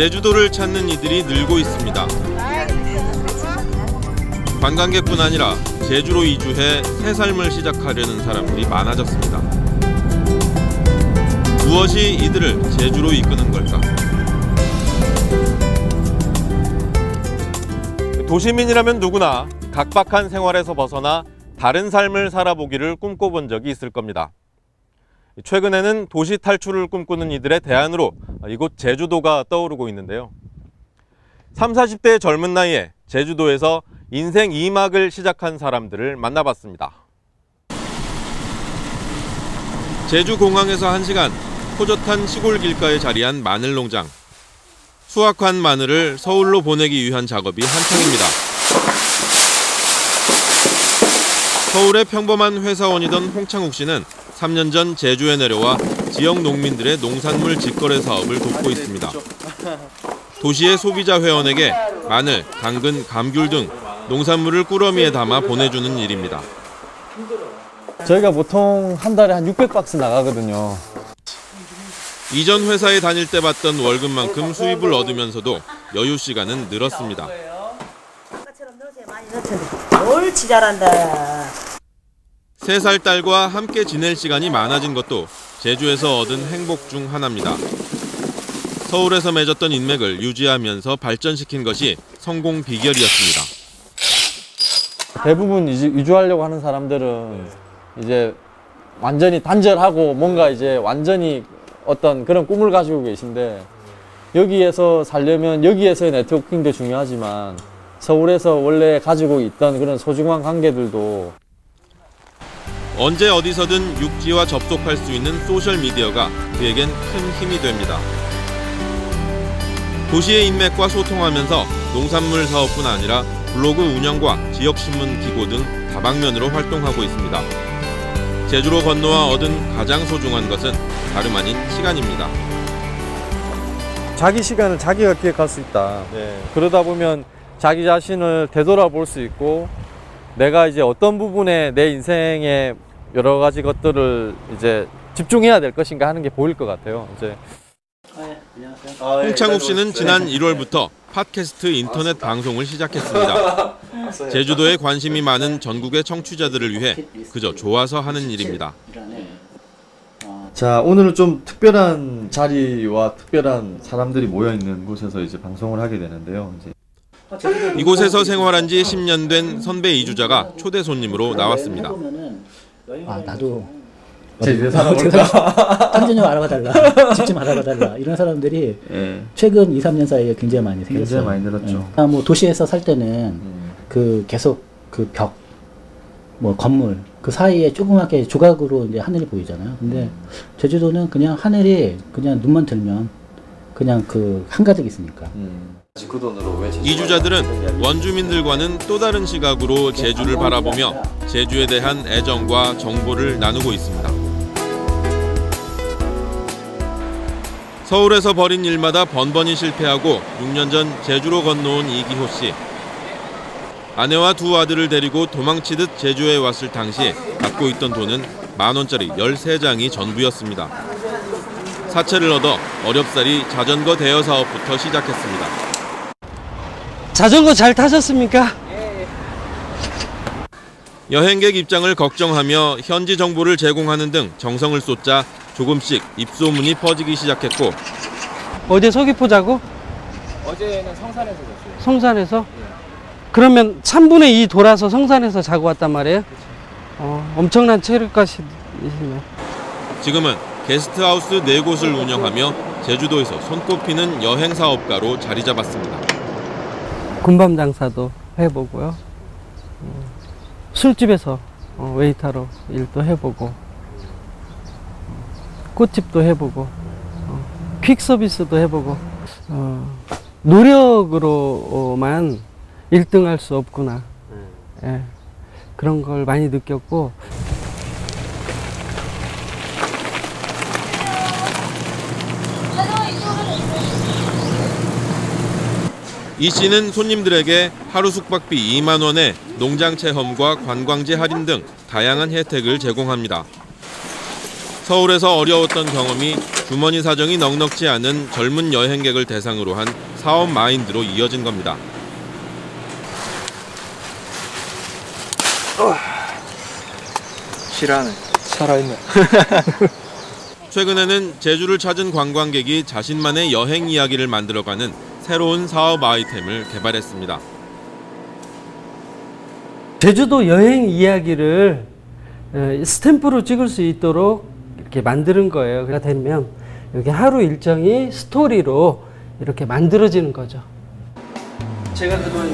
제주도를 찾는 이들이 늘고 있습니다. 관광객뿐 아니라 제주로 이주해 새 삶을 시작하려는 사람들이 많아졌습니다. 무엇이 이들을 제주로 이끄는 걸까? 도시민이라면 누구나 각박한 생활에서 벗어나 다른 삶을 살아보기를 꿈꿔본 적이 있을 겁니다. 최근에는 도시 탈출을 꿈꾸는 이들의 대안으로 이곳 제주도가 떠오르고 있는데요. 30, 40대의 젊은 나이에 제주도에서 인생 2막을 시작한 사람들을 만나봤습니다. 제주공항에서 1시간, 호젓한 시골 길가에 자리한 마늘 농장. 수확한 마늘을 서울로 보내기 위한 작업이 한창입니다. 서울의 평범한 회사원이던 홍창욱 씨는 3년 전 제주에 내려와 지역 농민들의 농산물 직거래 사업을 돕고 있습니다. 도시의 소비자 회원에게 마늘, 당근, 감귤 등 농산물을 꾸러미에 담아 보내주는 일입니다. 저희가 보통 한 달에 한 600박스 나가거든요. 이전 회사에 다닐 때 받던 월급만큼 수입을 얻으면서도 여유 시간은 늘었습니다. 옳지 잘한다. 3살 딸과 함께 지낼 시간이 많아진 것도 제주에서 얻은 행복 중 하나입니다. 서울에서 맺었던 인맥을 유지하면서 발전시킨 것이 성공 비결이었습니다. 대부분 이주하려고 하는 사람들은 이제 완전히 단절하고 뭔가 이제 완전히 어떤 그런 꿈을 가지고 계신데, 여기에서 살려면 여기에서의 네트워킹도 중요하지만 서울에서 원래 가지고 있던 그런 소중한 관계들도 언제 어디서든 육지와 접속할 수 있는 소셜미디어가 그에겐 큰 힘이 됩니다. 도시의 인맥과 소통하면서 농산물 사업뿐 아니라 블로그 운영과 지역신문 기고 등 다방면으로 활동하고 있습니다. 제주로 건너와 얻은 가장 소중한 것은 다름 아닌 시간입니다. 자기 시간을 자기가 기획할 수 있다. 그러다 보면 자기 자신을 되돌아볼 수 있고, 내가 이제 어떤 부분에 내 인생의 여러 가지 것들을 이제 집중해야 될 것인가 하는 게 보일 것 같아요. 이제. 홍창욱 씨는 지난 1월부터 팟캐스트 인터넷 방송을 시작했습니다. 제주도에 관심이 많은 전국의 청취자들을 위해 그저 좋아서 하는 일입니다. 자, 오늘은 좀 특별한 자리와 특별한 사람들이 모여 있는 곳에서 이제 방송을 하게 되는데요. 이곳에서 생활한 지 10년 된 선배 이주자가 초대 손님으로 나왔습니다. 나도 제주에 살아볼까? 당장 좀 알아봐달라, 집 좀 알아봐달라, 이런 사람들이 최근 2, 3년 사이에 굉장히 많이 생겼어요. 굉장히 많이 늘었죠. 뭐 도시에서 살 때는 그 계속 그 벽, 뭐 건물 그 사이에 조그맣게 조각으로 이제 하늘이 보이잖아요. 근데 제주도는 그냥 하늘이 그냥 눈만 들면 그냥 그 한가득 있으니까. 이주자들은 원주민들과는 또 다른 시각으로 제주를 바라보며 제주에 대한 애정과 정보를 나누고 있습니다. 서울에서 벌인 일마다 번번이 실패하고 6년 전 제주로 건너온 이기호 씨. 아내와 2 아들을 데리고 도망치듯 제주에 왔을 당시 갖고 있던 돈은 10,000원짜리 13장이 전부였습니다. 사채를 얻어 어렵사리 자전거 대여 사업부터 시작했습니다. 자전거 잘 타셨습니까? 여행객 입장을 걱정하며 현지 정보를 제공하는 등 정성을 쏟자 조금씩 입소문이 퍼지기 시작했고. 어제 서귀포 자고? 어제는 성산에서 잤어요. 성산에서? 네. 그러면 3분의 2 돌아서 성산에서 자고 왔단 말이에요? 엄청난 체력가시네. 지금은 게스트하우스 4곳을 운영하며 제주도에서 손꼽히는 여행 사업가로 자리 잡았습니다. 군밤 장사도 해보고요. 술집에서 웨이터로 일도 해보고, 꽃집도 해보고, 퀵 서비스도 해보고, 노력으로만 1등할 수 없구나. 예, 그런 걸 많이 느꼈고. 이 씨는 손님들에게 하루 숙박비 2만 원에 농장 체험과 관광지 할인 등 다양한 혜택을 제공합니다. 서울에서 어려웠던 경험이 주머니 사정이 넉넉지 않은 젊은 여행객을 대상으로 한 사업 마인드로 이어진 겁니다. 실하네. 살아있네. 최근에는 제주를 찾은 관광객이 자신만의 여행 이야기를 만들어가는 새로운 사업 아이템을 개발했습니다. 제주도 여행 이야기를 스탬프로 찍을 수 있도록 이렇게 만드는 거예요. 그러다 되면 여기 하루 일정이 스토리로 이렇게 만들어지는 거죠.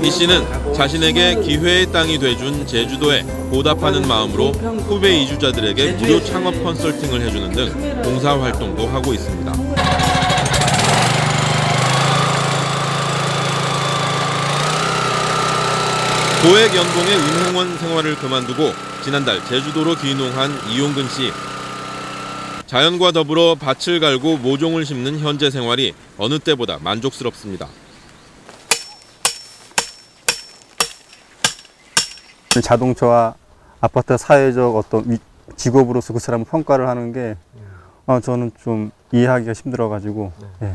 이 씨는 자신에게 기회의 땅이 돼준 제주도에 보답하는 마음으로 후배 이주자들에게 무료 창업 컨설팅을 해주는 등 봉사활동도 하고 있습니다. 고액 연봉의 운행원 생활을 그만두고 지난달 제주도로 귀농한 이용근 씨. 자연과 더불어 밭을 갈고 모종을 심는 현재 생활이 어느 때보다 만족스럽습니다. 자동차와 아파트 사회적 어떤 직업으로서 그 사람을 평가를 하는 게 저는 좀 이해하기가 힘들어가지고 예.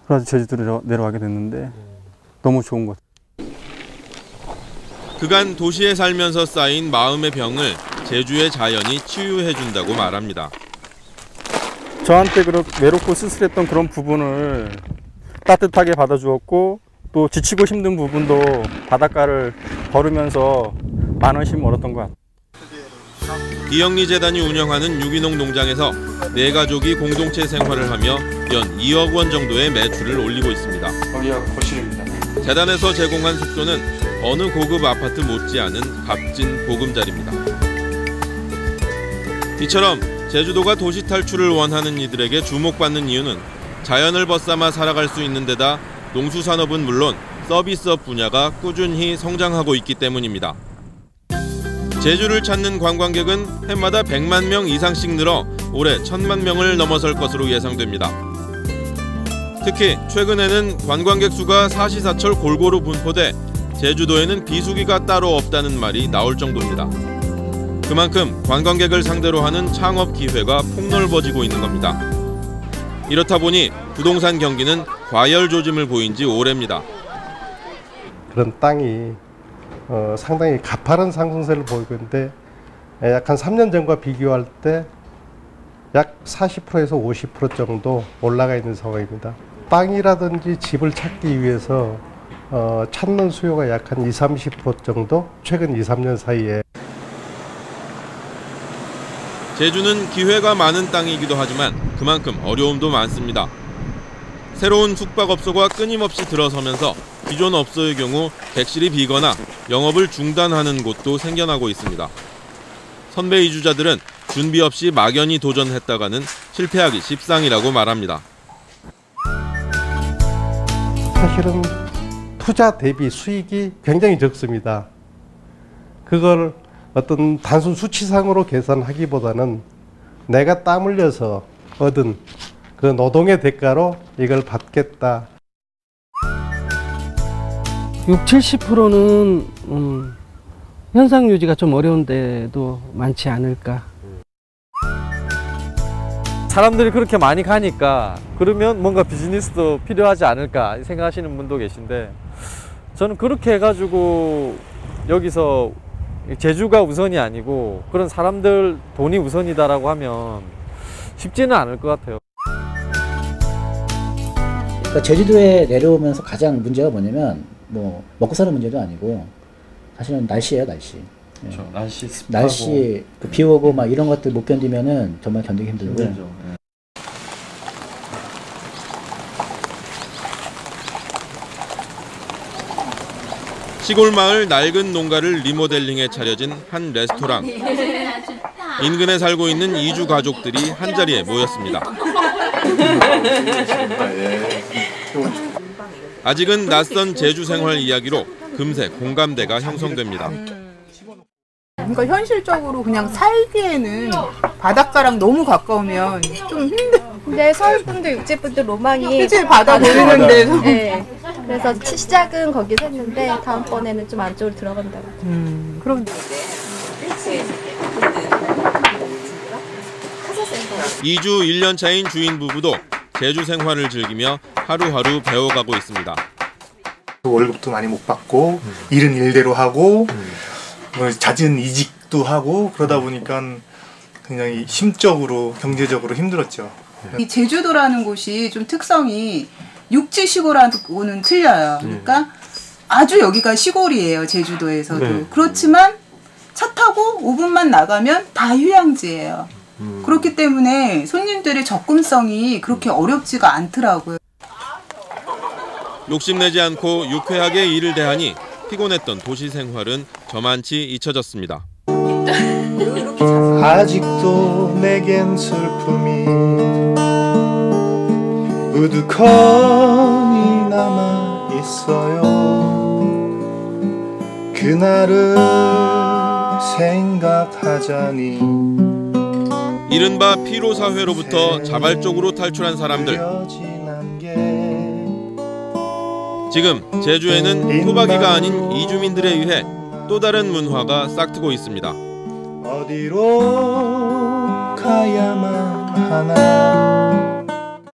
그래서 제주도로 내려가게 됐는데 너무 좋은 것 같아요. 그간 도시에 살면서 쌓인 마음의 병을 제주의 자연이 치유해준다고 말합니다. 저한테 외롭고 쓸쓸했던 그런 부분을 따뜻하게 받아주었고 또 지치고 힘든 부분도 바닷가를 걸으면서 많은 힘을 얻었던 것 같아요. 이영리 재단이 운영하는 유기농 농장에서 네 가족이 공동체 생활을 하며 연 2억 원 정도의 매출을 올리고 있습니다. 여기가 거실입니다. 재단에서 제공한 숙소는 어느 고급 아파트 못지않은 값진 보금자리입니다. 이처럼 제주도가 도시 탈출을 원하는 이들에게 주목받는 이유는 자연을 벗삼아 살아갈 수 있는 데다 농수산업은 물론 서비스업 분야가 꾸준히 성장하고 있기 때문입니다. 제주를 찾는 관광객은 해마다 100만 명 이상씩 늘어 올해 1000만 명을 넘어설 것으로 예상됩니다. 특히 최근에는 관광객 수가 사시사철 골고루 분포돼 제주도에는 비수기가 따로 없다는 말이 나올 정도입니다. 그만큼 관광객을 상대로 하는 창업 기회가 폭넓어지고 있는 겁니다. 이렇다 보니 부동산 경기는 과열 조짐을 보인 지 오래입니다. 그런 땅이 상당히 가파른 상승세를 보이고 있는데 약 한 3년 전과 비교할 때 약 40%에서 50% 정도 올라가 있는 상황입니다. 땅이라든지 집을 찾기 위해서 찾는 수요가 약 한 20-30% 정도 최근 2-3년 사이에. 제주는 기회가 많은 땅이기도 하지만 그만큼 어려움도 많습니다. 새로운 숙박업소가 끊임없이 들어서면서 기존 업소의 경우 객실이 비거나 영업을 중단하는 곳도 생겨나고 있습니다. 선배 이주자들은 준비 없이 막연히 도전했다가는 실패하기 십상이라고 말합니다. 사실은 투자 대비 수익이 굉장히 적습니다. 그걸 어떤 단순 수치상으로 계산하기보다는 내가 땀 흘려서 얻은 그 노동의 대가로 이걸 받겠다. 60-70%는 현상 유지가 좀 어려운데도 많지 않을까. 사람들이 그렇게 많이 가니까 그러면 뭔가 비즈니스도 필요하지 않을까 생각하시는 분도 계신데 저는 그렇게 해가지고 여기서 제주가 우선이 아니고 그런 사람들 돈이 우선이다라고 하면 쉽지는 않을 것 같아요. 그러니까 제주도에 내려오면서 가장 문제가 뭐냐면 뭐 먹고 사는 문제도 아니고 사실은 날씨예요, 날씨. 그렇죠. 날씨 습하고 날씨 비 오고 막 이런 것들 못 견디면은 정말 견디기 힘들고. 힘들죠. 시골 마을 낡은 농가를 리모델링해 차려진 한 레스토랑. 인근에 살고 있는 이주 가족들이 한자리에 모였습니다. 아직은 낯선 제주 생활 이야기로 금세 공감대가 형성됩니다. 그러니까 현실적으로 그냥 살기에는 바닷가랑 너무 가까우면 좀 힘들. 근데 서울분들, 육지분들 로망이 그치, 바다 보이는 데서. 네. 그래서 시작은 거기서 했는데 다음번에는 좀 안쪽으로 들어간다고. 그럼 2주 1년 차인 주인 부부도 제주 생활을 즐기며 하루하루 배워가고 있습니다. 월급도 많이 못 받고 일은 일대로 하고 뭐 잦은 이직도 하고 그러다 보니까 굉장히 심적으로 경제적으로 힘들었죠. 이 제주도라는 곳이 좀 특성이 육지 시골하고는 틀려요. 그러니까 아주 여기가 시골이에요. 제주도에서도. 네. 그렇지만 차 타고 5분만 나가면 다 휴양지예요. 그렇기 때문에 손님들의 접근성이 그렇게 어렵지가 않더라고요. 욕심내지 않고 유쾌하게 일을 대하니 피곤했던 도시 생활은 저만치 잊혀졌습니다. 아직도 내겐 슬픔이 우두커니 남아 있어요. 그날을 생각하자니 이른바 피로 사회로부터 자발적으로 탈출한 사람들. 지금 제주에는 토박이가 아닌 이주민들에 의해 또 다른 문화가 싹트고 있습니다. 어디로 가야만 하나